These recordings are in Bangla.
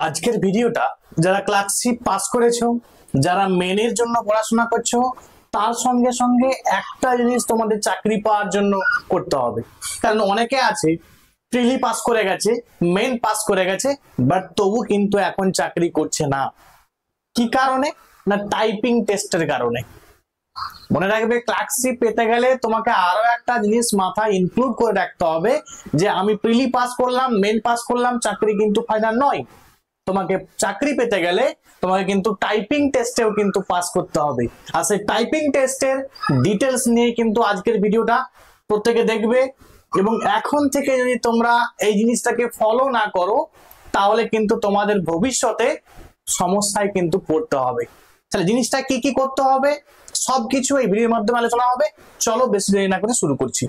আজকের ভিডিওটা যারা ক্লাসিক পাস করেছো, যারা মেনের জন্য পড়াশোনা করছো, তার সঙ্গে সঙ্গে একটা জিনিস তোমাদের চাকরি পাওয়ার জন্য করতে হবে। কারণ অনেকে আছে প্রিলি পাস করে গেছে, মেন পাস করে গেছে, বাট তবু কিন্তু এখন চাকরি করছে না। কি কারণে? না টাইপিং টেস্টের কারণে। মনে রাখবে, ক্লার্কশিপ পেতে গেলে তোমাকে আরো একটা জিনিস মাথায় ইনক্লুড করে রাখতে হবে যে আমি প্রিলি পাস করলাম, মেন পাস করলাম, চাকরি কিন্তু ফাইনাল নয়। তোমাকে চাকরি পেতে গেলে তোমাকে কিন্তু টাইপিং টেস্টেও কিন্তু পাস করতে হবে। আর সেই টাইপিং টেস্টের ডিটেলস নিয়ে কিন্তু আজকের ভিডিওটা প্রত্যেকে দেখবে। এবং এখন থেকে যদি তোমরা এই জিনিসটাকে ফলো না করো, তাহলে কিন্তু তোমাদের ভবিষ্যতে সমস্যায় কিন্তু পড়তে হবে। তাহলে জিনিসটা কি কি করতে হবে সবকিছু এই ভিডিওর মাধ্যমে আলোচনা হবে। চলো বেশি দেরি না করে শুরু করছি।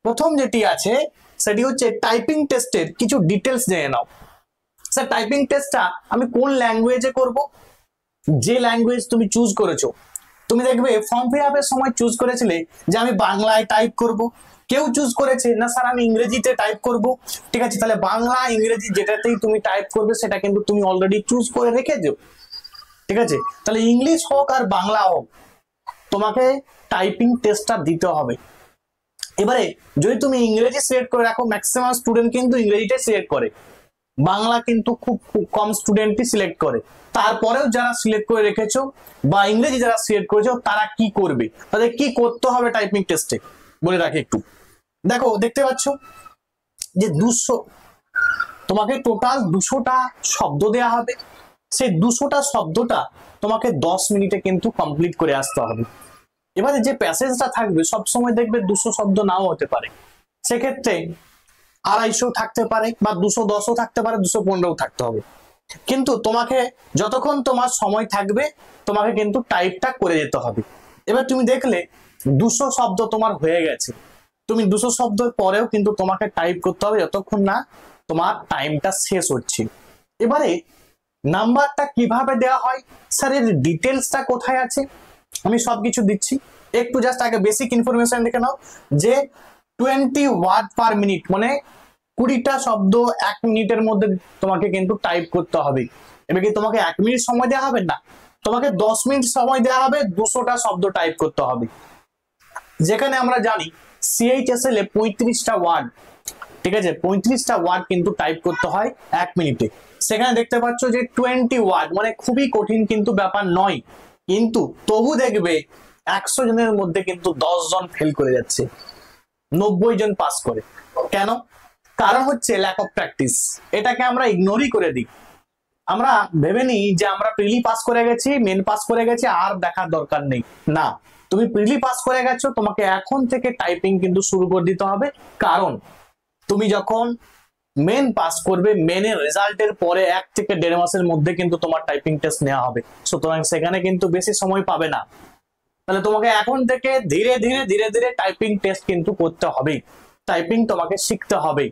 প্রথম যেটি আছে সেটি হচ্ছে টাইপিং টেস্টের কিছু ডিটেলস জেনে নাও। স্যার টাইপিং টেস্টটা আমি কোন ল্যাঙ্গুয়েজে করব? যে ল্যাঙ্গুয়েজ তুমি চুজ করেছো, তুমি দেখবে ফর্ম ফিল আপের সময় চুজ করেছিলে যে আমি বাংলায় টাইপ করব, কেউ চুজ করেছে না স্যার আমি ইংরেজিতে টাইপ করব। ঠিক আছে, তাহলে বাংলা ইংরেজি যেটাতেই তুমি টাইপ করবে সেটা কিন্তু তুমি অলরেডি চুজ করে রেখেছো। ঠিক আছে, তাহলে ইংলিশ হোক আর বাংলা হোক, তোমাকে টাইপিং টেস্টটা দিতে হবে। এবারে যদি তুমি ইংরেজি সিলেক্ট করে রাখো, ম্যাক্সিমাম স্টুডেন্ট কিন্তু ইংরেজিটাই সিলেক্ট করে, বাংলা কিন্তু খুব কম স্টুডেন্টই সিলেক্ট করে। তারপরেও যারা সিলেক্ট করে রেখেছো বা ইংরেজি যারা সিলেক্ট করেছো, তারা কি করবে, তাদের কি করতে হবে টাইপিং টেস্টে বলে রাখি একটু। দেখো, দেখতে পাচ্ছ যে 200, তোমাকে টোটাল 200টা শব্দ দেয়া হবে। সেই 200টা শব্দটা তোমাকে 10 মিনিটে কিন্তু কমপ্লিট করে আসতে হবে। এবারে যে প্যাসেজটা থাকবে সবসময় দেখবে 200 শব্দ নাও হতে পারে, সেক্ষেত্রে 250 থাকতে পারে বা 210ও থাকতে পারে, 215ও থাকতে হবে। কিন্তু তোমাকে যতক্ষণ তোমার সময় থাকবে তোমাকে কিন্তু টাইপটা করে যেতে হবে। এবার তুমি দেখলে 200 শব্দ তোমার হয়ে গেছে, তুমি 200 শব্দের পরেও কিন্তু তোমাকে টাইপ করতে হবে যতক্ষণ না তোমার টাইমটা শেষ হচ্ছে। এবারে নাম্বারটা কিভাবে দেওয়া হয়, স্যার এর ডিটেলসটা কোথায় আছে? আমি সবকিছু দিচ্ছি, একটু জাস্ট আগে বেসিক ইনফরমেশন দেখে নাও যে 20 ওয়ার্ড পার মিনিট, মানে 20টা শব্দ 1 মিনিটের মধ্যে তোমাকে কিন্তু টাইপ করতে হবে। এবার কি তোমাকে 1 মিনিট সময় দেওয়া হবে? না, তোমাকে 10 মিনিট সময় দেওয়া হবে, 200টা শব্দ টাইপ করতে হবে। যেখানে আমরা জানি CHSL এ 35টা ওয়ার্ড, ঠিক আছে, 35টা ওয়ার্ড কিন্তু টাইপ করতে হয় 1 মিনিটে। সেখানে দেখতে পাচ্ছ যে 20 ওয়ার্ড, মানে খুবই কঠিন কিন্তু ব্যাপার নয়, কিন্তু তবু দেখবে 100 জনের মধ্যে কিন্তু 10 জন ফেল করে যাচ্ছে, 90 জন পাস করে। কেন? কারণ হচ্ছে ল্যাক অফ প্র্যাকটিস। এটাকে আমরা ইগনোরই করে দিই, আমরা ভেবে নিই যে আমরা প্রিলি পাস করে গেছি, মেন পাস করে গেছি, আর দেখার দরকার নেই। না, তুমি প্রিলি পাস করে গেছো, তোমাকে এখন থেকে টাইপিং কিন্তু শুরু করে দিতে হবে। কারণ তুমি যখন মেন পাস করবে, মেনের রেজাল্টের পরে 1 থেকে 1.5 মাসের মধ্যে কিন্তু তোমার টাইপিং টেস্ট নেওয়া হবে, সুতরাং সেখানে কিন্তু বেশি সময় পাবে না। তাহলে তোমাকে এখন থেকে ধীরে ধীরে ধীরে ধীরে টাইপিং টেস্ট কিন্তু করতে হবে, টাইপিং তোমাকে শিখতে হবে।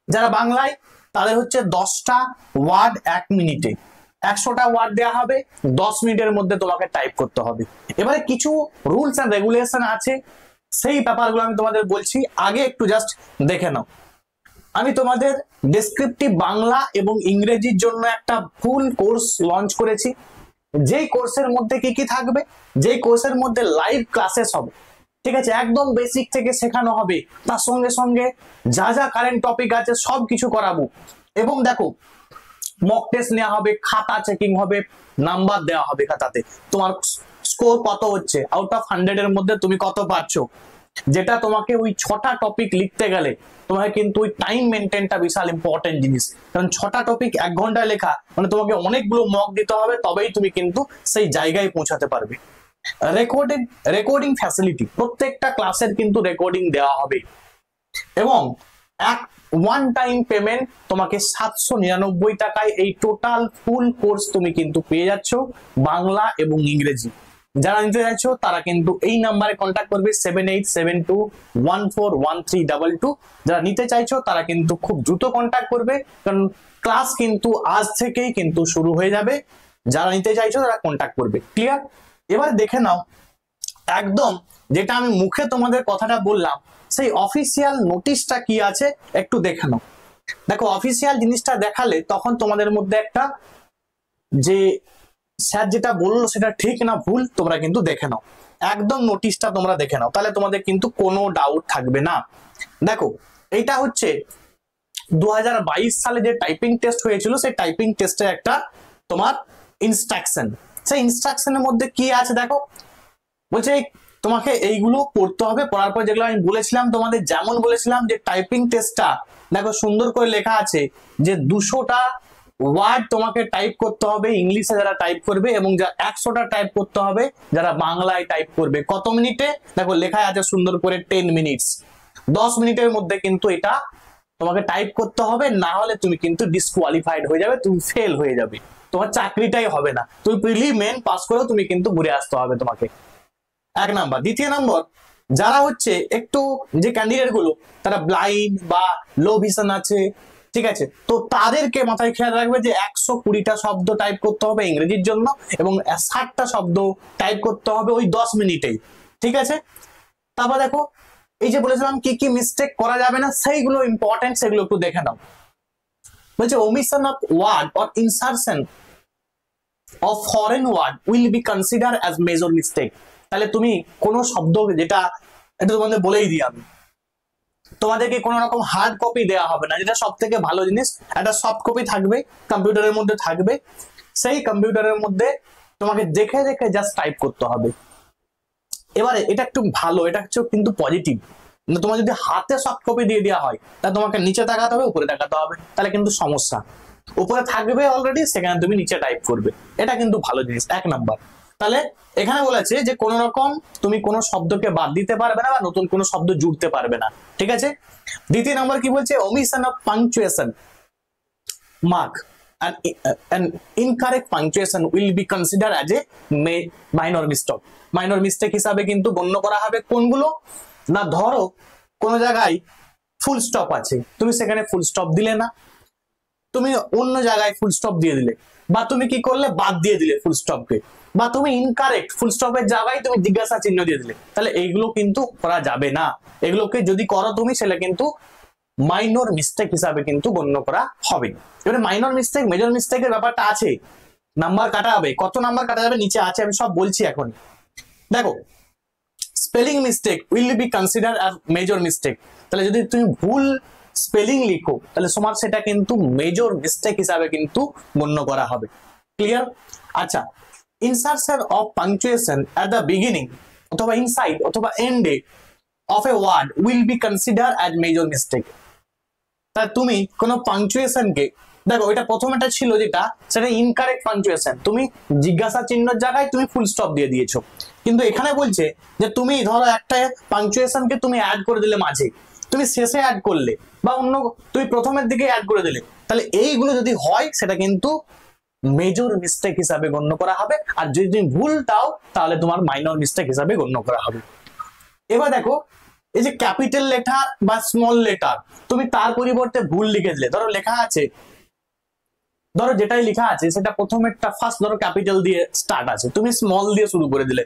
যারা বাংলায়, তাদের হচ্ছে 10টা ওয়ার্ড 1 মিনিটে, 100টা ওয়ার্ড দেওয়া হবে, 10 মিনিটের মধ্যে তোমাকে টাইপ করতে হবে। এবারে কিছু রুলস এন্ড রেগুলেশন আছে, সেই ব্যাপারগুলো আমি তোমাদের বলছি, আগে একটু জাস্ট দেখে নাও। আমি তোমাদের ডেসক্রিপটিভ বাংলা এবং ইংরেজির জন্য একটা ফুল কোর্স লঞ্চ করেছি। যেই কোর্সের মধ্যে কি কি থাকবে, যেই কোর্সের মধ্যে লাইভ ক্লাসেস হবে, ঠিক আছে, একদম বেসিক থেকে শেখানো হবে, তার সঙ্গে সঙ্গে যা যা কারেন্ট টপিক আছে সব কিছু করাবো। এবং দেখো, মক টেস্ট নেওয়া হবে, খাতা চেকিং হবে, নাম্বার দেওয়া হবে খাতাতে, তোমার স্কোর কত হচ্ছে, আউট অফ 100 এর মধ্যে তুমি কত পাচ্ছ। যেটা তোমাকে ওই 6টা টপিক লিখতে গেলে তোমাকে কিন্তু ওই টাইম মেনটেনটা বিশাল ইম্পর্টেন্ট জিনিস, কারণ 6টা টপিক 1 ঘন্টায় লেখা, মানে তোমাকে অনেকগুলো মক দিতে হবে, তবেই তুমি কিন্তু সেই জায়গায় পৌঁছাতে পারবে। রেকর্ডিং ফ্যাসিলিটি, প্রত্যেকটা ক্লাসের কিন্তু রেকর্ডিং দেওয়া হবে। এবং ওয়ান টাইম পেমেন্ট তোমাকে 799 টাকায় এই টোটাল ফুল কোর্স তুমি কিন্তু পেয়ে যাচ্ছ, বাংলা এবং ইংরেজি। যারা নিতে চাইছো তারা কিন্তু এই নাম্বারে কন্ট্যাক্ট করবে 7872141322। যারা নিতে চাইছো তারা কিন্তু খুব দ্রুত কন্ট্যাক্ট করবে, কারণ ক্লাস কিন্তু আজ থেকেই কিন্তু শুরু হয়ে যাবে। যারা নিতে চাইছো তারা কন্ট্যাক্ট করবে। ক্লিয়ার? এবার দেখে নাও একদম যেটা আমি মুখে তোমাদের কথাটা বললাম, সেই অফিসিয়াল নোটিশটা কি আছে একটু দেখে নাও। দেখো অফিসিয়াল জিনিসটা দেখালে তখন তোমাদের মধ্যে একটা যে স্যার যেটা বললো সেটা ঠিক না ভুল তোমরা কিন্তু দেখে নাও, একদম নোটিশটা তোমরা দেখে নাও, তাহলে তোমাদের কিন্তু কোনো ডাউট থাকবে না। দেখো এইটা হচ্ছে 2022 সালে যে টাইপিং টেস্ট হয়েছিল সেই টাইপিং টেস্টের একটা তোমার ইনস্ট্রাকশন। সেই ইনস্ট্রাকশনের মধ্যে কি আছে দেখো, বলছে তোমাকে এইগুলো পড়তে হবে, পড়ার পর যেগুলো আমি বলেছিলাম তোমাদের, যেমন বলেছিলাম যে টাইপিং টেস্টটা দেখো সুন্দর করে লেখা আছে যে 200টা ওয়ার্ড তোমাকে টাইপ করতে হবে ইংলিশে যারা টাইপ করবে, এবং যা 100টা টাইপ করতে হবে যারা বাংলায় টাইপ করবে। কত মিনিটে? দেখো লেখা আছে সুন্দর করে 10 মিনিটস, 10 মিনিটের মধ্যে কিন্তু এটা তোমাকে টাইপ করতে হবে, না হলে তুমি কিন্তু ডিসকোয়ালিফাইড হয়ে যাবে, তুমি ফেল হয়ে যাবে, তোমার চাকরিটাই হবে না, তুমি প্রিলি মেন পাস করেও তুমি কিন্তু ঘুরে আসতে হবে তোমাকে। এক নাম্বার। দ্বিতীয় নম্বর, যারা হচ্ছে একটু যে ক্যান্ডিডেট গুলো তারা ব্লাইন্ড বা লো ভিশন আছে, ঠিক আছে, তো তাদেরকে মাথায় খেয়াল রাখবে যে 120টা শব্দ টাইপ করতে হবে ইংরেজির জন্য, এবং 60টা শব্দ টাইপ করতে হবে ওই 10 মিনিটেই, ঠিক আছে। তারপর দেখো এই যে বলেছিলাম কি কি মিস্টেক করা যাবে না, সেইগুলো ইম্পর্টেন্ট, সেগুলো একটু দেখে নাও। বলছে omission of word or insertion of foreign word will be consider as major mistake. তাহলে তুমি কোন শব্দ, যেটা এটা তোমাদের বলেই দিই আমি, তোমাদেরকে কোনো রকম হার্ড কপি দেওয়া হবে না, যেটা সব থেকে ভালো জিনিস, একটা সফট কপি থাকবে কম্পিউটারের মধ্যে থাকবে, সেই কম্পিউটারের মধ্যে তোমাকে দেখে দেখে জাস্ট টাইপ করতে হবে। এবারে এটা একটু ভালো, এটা হচ্ছে কিন্তু পজিটিভ, তোমার যদি হাতে সফট কপি দিয়ে দেওয়া হয় তাহলে তোমাকে নিচে তাকাতে হবে, উপরে তাকাতে হবে, তাহলে কিন্তু সমস্যা। উপরে থাকবে অলরেডি, সেখানে তুমি নিচে টাইপ করবে, এটা কিন্তু ভালো জিনিস। এক নাম্বার। তাহলে এখানে বলেছে যে কোন রকম তুমি কোনো শব্দকে বাদ দিতে পারবে না বা নতুন কোনো শব্দ জুড়তে পারবে না, ঠিক আছে। দ্বিতীয় নম্বর কি বলছে, omission of punctuation mark an incorrect punctuation will be considered as a minor mistake. Minor mistake হিসাবে কিন্তু গণ্য করা হবে। কোনগুলো না, ধরো কোন জায়গায় ফুল স্টপ আছে, তুমি সেখানে ফুল স্টপ দিলে না, তুমি অন্য জায়গায় ফুল স্টপ দিয়ে দিলে, বা তুমি কি করলে বাদ দিয়ে দিলে ফুল স্টপকে, বা তুমি ইনকারেক্ট ফুল স্টপের জায়গায় তুমি জিজ্ঞাসা চিহ্ন দিয়ে দিলে, তাহলে এইগুলো কিন্তু করা যাবে না। এগুলোকে যদি করো তুমি, সেটা কিন্তু মাইনর মিস্টেক হিসাবে কিন্তু গণ্য করা হবে। এবারে মাইনর মিস্টেক মেজর মিস্টেকের ব্যাপারটা আছে, নাম্বার কাটা হবে, কত নাম্বার কাটা যাবে নিচে আছে, আমি সব বলছি এখন। দেখো spelling mistake will be consider as major mistake. তাহলে যদি তুমি ভুল স্পেলিং লিখো তাহলে তোমার সেটা কিন্তু মেজর মিস্টেক হিসাবে কিন্তু গণ্য করা হবে। ক্লিয়ার? আচ্ছা, insertion of punctuation at the beginning অথবা ইনসাইড অথবা এন্ডে of a word will be consider as major mistake. তা তুমি কোনো পাংচুয়েশনকে, দেখো এটা প্রথমটা ছিল যেটা, সেটা ইনকারেক্ট পাংচুয়েশন, তুমি জিজ্ঞাসা চিহ্নের জায়গায় তুমি ফুল স্টপ দিয়ে দিয়েছো, কিন্তু এখানে বলছে যে তুমি ধরো একটা পাংচুয়েশনকে তুমি অ্যাড করে দিলে মাঝে, তুমি শেষে অ্যাড করলে, বা অন্য তুমি প্রথমের দিকে অ্যাড করে দিলে, তাহলে এইগুলো যদি হয় সেটা কিন্তু মেজর মিস্টেক হিসাবে গণ্য করা হবে, আর যদি তুমি ভুল দাও তাহলে তোমার মাইনর মিস্টেক হিসাবে গণ্য করা হবে। এবার দেখো এই যে ক্যাপিটাল লেটার বা স্মল লেটার, তুমি তার পরিবর্তে ভুল লিখে দিলে, ধরো লেখা আছে, ধরো যেটাই লেখা আছে সেটা প্রথমেরটা ফার্স্ট ধরো ক্যাপিটাল দিয়ে স্টার্ট আছে, তুমি স্মল দিয়ে শুরু করে দিলে,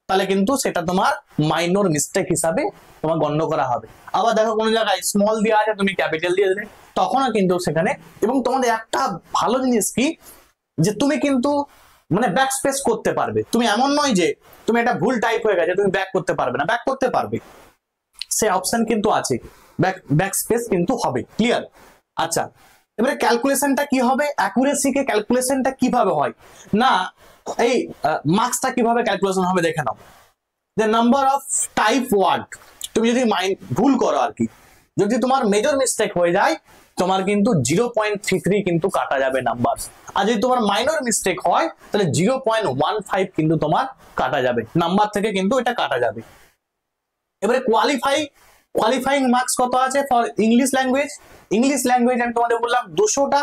তাহলে কিন্তু সেটা তোমার মাইনর মিস্টেক হিসাবে তোমার গণ্য করা হবে। আবার দেখো কোনো জায়গায় স্মল দেওয়া আছে, তুমি ক্যাপিটাল দিয়ে দিলে, তখনও কিন্তু সেখানে, এবং তোমাদের একটা ভালো জিনিস কি, যে তুমি কিন্তু মানে ব্যাক স্পেস করতে পারবে, তুমি এমন নয় যে তুমি একটা ভুল টাইপ হয়ে গেছে তুমি ব্যাক করতে পারবে না, ব্যাক করতে পারবে, সে অপশন কিন্তু আছে, ব্যাক স্পেস কিন্তু হবে। ক্লিয়ার? আচ্ছা, এবারে ক্যালকুলেশনটা কি হবে, অ্যাকুরেসি কে ক্যালকুলেশনটা কিভাবে হয় না, এই মার্কসটা কিভাবে ক্যালকুলেশন হবে দেখে নাও। The number of type word, তুমি যদি ভুল করো আর কি, যদি তোমার মেজর মিস্টেক হয়ে যায় তোমার কিন্তু 0.33 কিন্তু কাটা যাবে নাম্বার, আর যদি তোমার মাইনর মিস্টেক হয় তাহলে 0.15 কিন্তু তোমার কাটা যাবে নাম্বার থেকে, কিন্তু এটা কাটা যাবে। এবারে কোয়ালিফাইং মার্কস কত আছে for English language, English language আমি তোমাদের বললাম 200টা,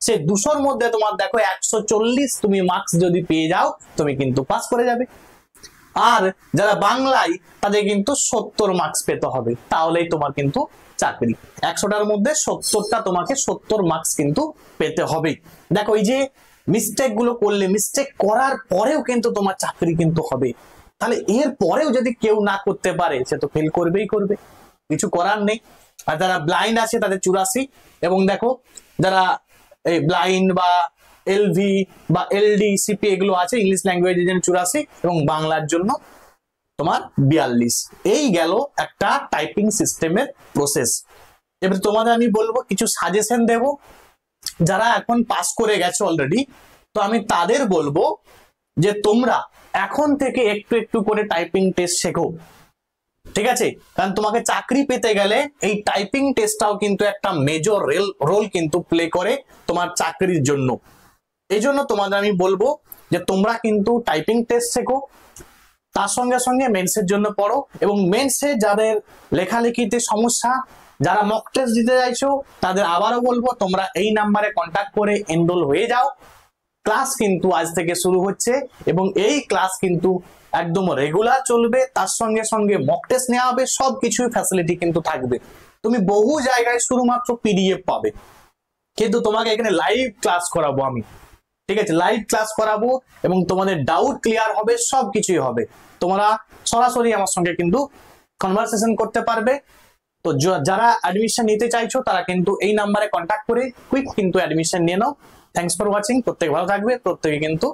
সেই 200র মধ্যে তোমার দেখো 140 তুমি মার্কস যদি পেয়ে যাও তুমি কিন্তু পাস করে যাবে। আর যারা বাংলায় তাদের কিন্তু 70 মার্কস পেতে হবে, তাহলেই তোমার কিন্তু চাকরি। 100টার মধ্যে 70টা তোমাকে 70 মার্কস কিন্তু পেতে হবে। দেখো এই যে মিস্টেক গুলো করলে, মিস্টেক করার পরেও কিন্তু তোমার চাকরি কিন্তু হবে, তাহলে এর পরেও যদি কেউ না করতে পারে সে তো ফেল করবেই করবে, কিছু করার নেই। আর যারা ব্লাইন্ড আছে তাদের 84, এবং দেখো যারা এই ব্লাইন্ড বা এলভি বা এলডি সিপি এগুলো আছে ইংলিশ ল্যাঙ্গুয়েজের জন্য 84 এবং বাংলার জন্য তোমার 42। এই গেল একটা টাইপিং সিস্টেমের প্রসেস। এবার তোমাদের আমি বলবো কিছু সাজেশন দেব, যারা এখন পাস করে গেছে অলরেডি, তো আমি তাদের বলবো যে তোমরা এখন থেকে একটু একটু করে টাইপিং টেস্ট শেখো, ঠিক আছে? কারণ তোমাকে চাকরি পেতে গেলে এই টাইপিং টেস্টটাও কিন্তু একটা মেজর রোল কিন্তু প্লে করে তোমার চাকরির জন্য। এই জন্য তোমাদের আমি বলবো যে তোমরা কিন্তু টাইপিং টেস্ট শেখো, তার সঙ্গে সঙ্গে মেন্সের জন্য পড়ো, এবং মেন্সে যাদের লেখালেখিতে সমস্যা, যারা মক টেস্ট দিতে চাইছো, তাদের আবারও বলবো তোমরা এই নাম্বারে কন্ট্যাক্ট করে এনরোল হয়ে যাও। ক্লাস কিন্তু আজ থেকে শুরু হচ্ছে এবং এই ক্লাস কিন্তু একদম রেগুলার চলবে, তার সঙ্গে সঙ্গে মক টেস্ট নেওয়া হবে, সবকিছুই ফ্যাসিলিটি কিন্তু থাকবে। তুমি বহু জায়গায় শুধুমাত্র পিডিএফ পাবে, কিন্তু তোমাকে এখানে লাইভ ক্লাস করাবো আমি, ঠিক আছে? লাইভ ক্লাস করাবো এবং তোমাদের ডাউট ক্লিয়ার হবে, সবকিছুই হবে। তোমরা সরাসরি আমার সঙ্গে কিন্তু কনভারসেশন করতে পারবে। তো যারা অ্যাডমিশন নিতে চাইছো তারা কিন্তু এই নাম্বারে কন্ট্যাক্ট করে কুইক কিন্তু অ্যাডমিশন নিয়ে নাও। Thanks for watching. প্রত্যেকে ভালো থাকবে, প্রত্যেকে কিন্তু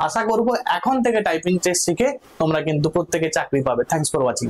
আশা করবো এখন থেকে টাইপিং টেস্ট শিখে তোমরা কিন্তু প্রত্যেকে চাকরি পাবে। Thanks for watching.